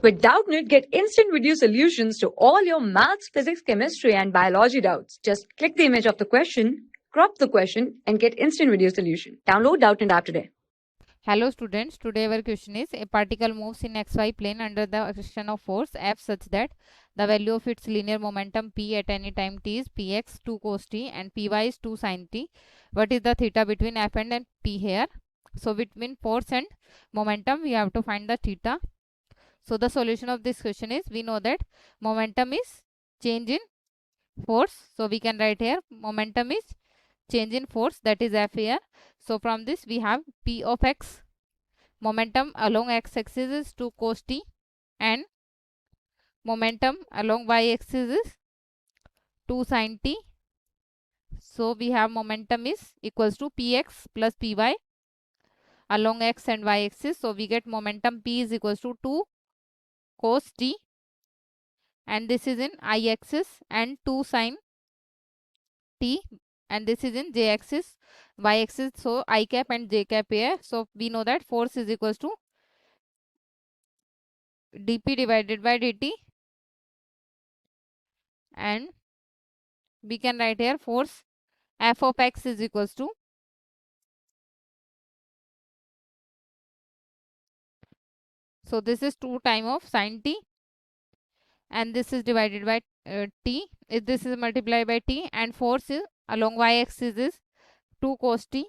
With Doubtnut, get instant video solutions to all your maths, physics, chemistry, and biology doubts. Just click the image of the question, crop the question, and get instant video solution. Download Doubtnut app today. Hello students, today our question is a particle moves in xy plane under the action of force F such that the value of its linear momentum p at any time t is px 2 cos t and py is 2 sin t. What is the theta between F and p here? So between force and momentum we have to find the theta. So the solution of this question is, we know that momentum is change in force. So we can write here momentum is change in force, that is F here. So from this we have p of x, momentum along x-axis is 2 cos t and momentum along y-axis is 2 sin t. So we have momentum is equals to px plus py along x and y axis. So we get momentum p is equals to 2 cos t and this is in I axis and 2 sin t and this is in j axis, y axis. So I cap and j cap here. So we know that force is equals to dp divided by dt and we can write here force f of x is equals to, so this is 2 time of sin t and this is divided by t, this is multiplied by t and force is along y axis is 2 cos t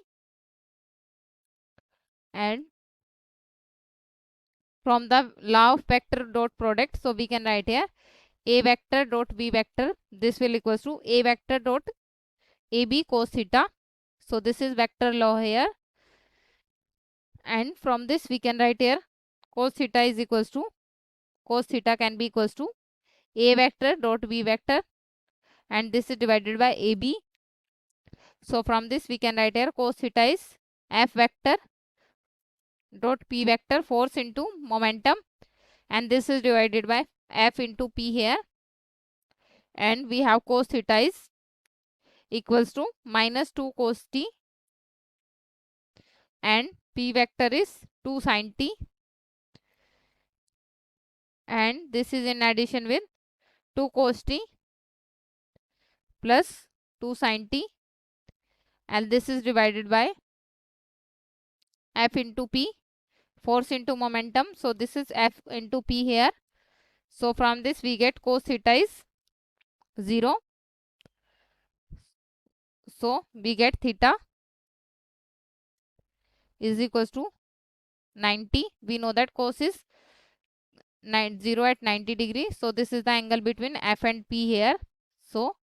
and from the law of vector dot product, so we can write here a vector dot b vector, this will equals to a vector dot ab cos theta. So this is vector law here and from this we can write here cos theta is equals to, cos theta can be equals to a vector dot b vector and this is divided by ab. So from this we can write here cos theta is f vector dot p vector, force into momentum, and this is divided by f into p here and we have cos theta is equals to minus 2 cos t and p vector is 2 sin t and this is in addition with 2 cos t plus 2 sin t and this is divided by f into p, force into momentum. So this is f into p here. So from this we get cos theta is 0. So we get theta is equals to 90. We know that cos is 0 at 90 degrees. So this is the angle between F and P here. So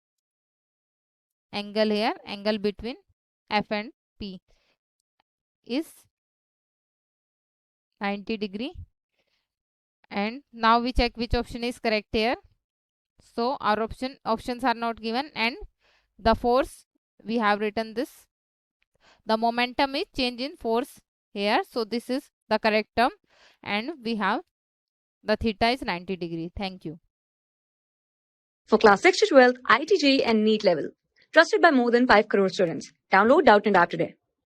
angle here, angle between F and P is 90 degree. And now we check which option is correct here. So our options are not given and the force we have written this. The momentum is change in force here. So this is the correct term and we have the theta is 90 degree. Thank you. For class 6 to 12, IIT JEE and NEET level. Trusted by more than 5 crore students. Download Doubtnut app today.